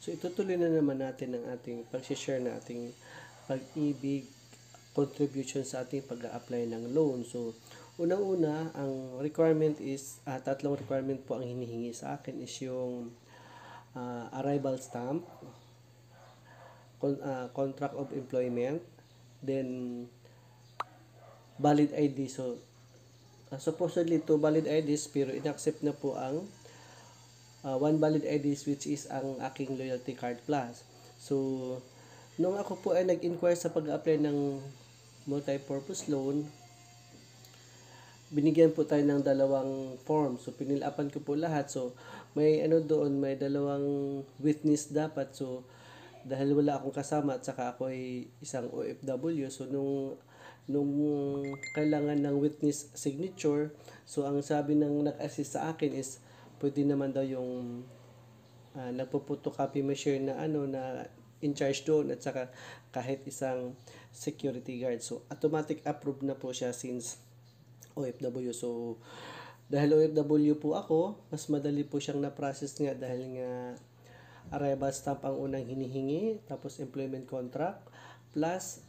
So itutuloy na naman natin ang ating pag-share na ating pag-ibig contribution sa ating pag-a-apply ng loan. So unang-una, ang requirement is tatlong requirement po ang hinihingi sa akin is yung arrival stamp, contract of employment, then valid ID. So supposedly to valid IDs, pero inaccept na po ang one valid IDs, which is ang aking Loyalty Card Plus. So nung ako po ay nag-inquire sa pag-apply ng multi-purpose loan, binigyan po tayo ng dalawang form. So pinilapan ko po lahat. So may doon, may dalawang witness dapat. So dahil wala akong kasama at saka ako ay isang OFW, so nung kailangan ng witness signature, so ang sabi ng nag-assist sa akin is pwede naman daw yung nagpo-photocopy machine na na in charge doon, at saka kahit isang security guard. So automatic approve na po siya since OFW. So dahil OFW po ako, mas madali po siyang na-process nga dahil nga arrival stamp ang unang hinihingi, tapos employment contract, plus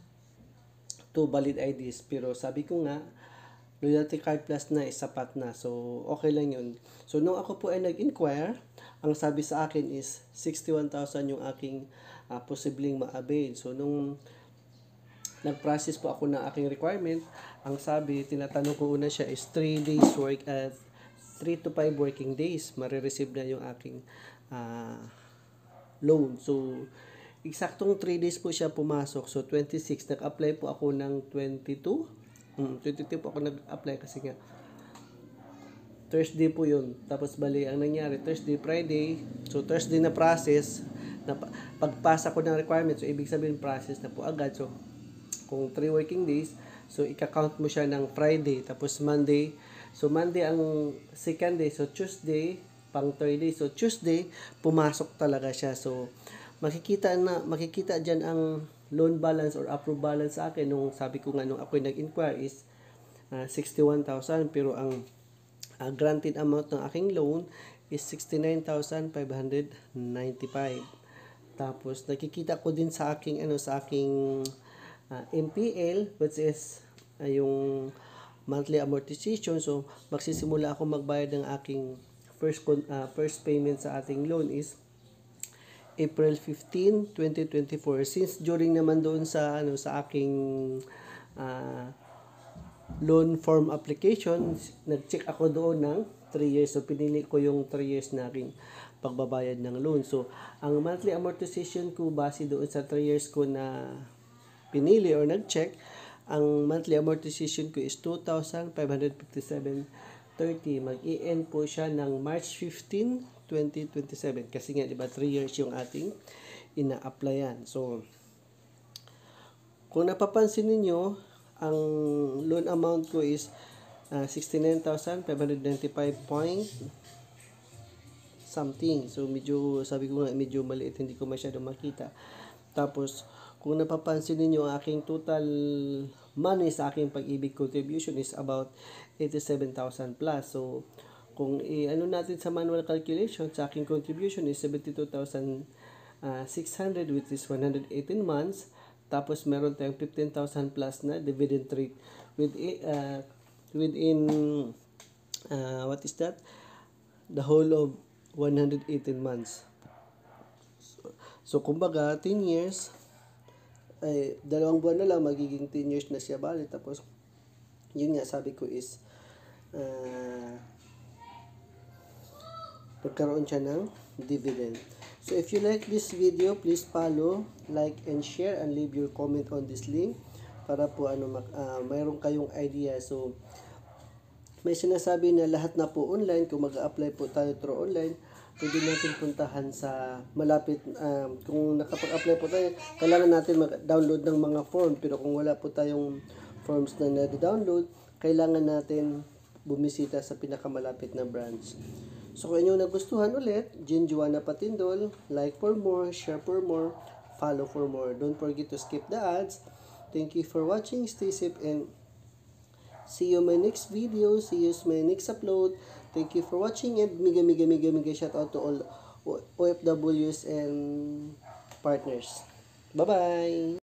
2 valid IDs. Pero sabi ko nga, Loyalty Card Plus na is sapat na. So, okay lang yun. So, nung ako po ay nag-inquire, ang sabi sa akin is 61,000 yung aking posibleng ma-avail. So, nung nag-process po ako ng aking requirement, ang sabi, tinatanong ko una siya is 3 days work at 3 to 5 working days, marireceive na yung aking loan. So, eksaktong 3 days po siya pumasok. So, 26. Nag-apply po ako ng 22. 22 po ako nag-apply kasi nga Thursday po yun. Tapos bali, ang nangyari, Thursday, Friday. So, Thursday na process. Pagpasa ko ng requirements, so ibig sabihin process na po agad. So, kung 3 working days, so ika-count mo siya ng Friday. Tapos Monday. So, Monday ang second day. So, Tuesday, pang third day. So, Tuesday, pumasok talaga siya. So, makikita dyan ang loan balance or approved balance sa akin. Nung sabi ko nga, nung ako nag-inquire is 61,000. Pero ang granted amount ng aking loan is 69,595. Tapos, nakikita ko din sa aking, MPL, which is yung monthly amortization. So, magsisimula ako magbayad ng aking first payment sa ating loan is April 15, 2024. Since during naman doon sa aking loan form application, nag-check ako doon ng 3 years. So pinili ko yung 3 years na aking pagbabayad ng loan. So ang monthly amortization ko base doon sa 3 years ko na pinili or nag-check, ang monthly amortization ko is 2,557.30. Mag-i-end po siya ng March 15, 2027. Kasi nga, di ba, 3 years yung ating ina-applyan. So, kung napapansin niyo, ang loan amount ko is 69,595 point something. So, sabi ko nga, medyo maliit, hindi ko masyado makita. Tapos, kung napapansin niyo, ang aking total money sa aking pag-ibig contribution is about 87,000 plus. So, kung natin sa manual calculation, sa aking contribution is 72,600, which is 118 months. Tapos meron tayong 15,000 plus na dividend rate within what is that? The whole of 118 months. So kumbaga 10 years, 2 buwan na lang magiging 10 years na siya bali. Tapos yun nga sabi ko is nagkaroon siya ng dividend. So if you like this video, please follow, like, and share, and leave your comment on this link para po mayroon kayong idea. So may sinasabi na lahat na po online. Kung mag-a-apply po tayo through online, pwede natin puntahan sa malapit. Kung nakapag-apply po tayo, kailangan natin mag-download ng mga form. Pero kung wala po tayong forms na na-download, kailangan natin bumisita sa pinakamalapit na branch. So kung inyong nagustuhan ulit, Jen Joanna Patindol, like for more, share for more, follow for more. Don't forget to skip the ads. Thank you for watching. Stay safe and see you in my next video. See you in my next upload. Thank you for watching and mega shout out to all OFWs and partners. Bye-bye!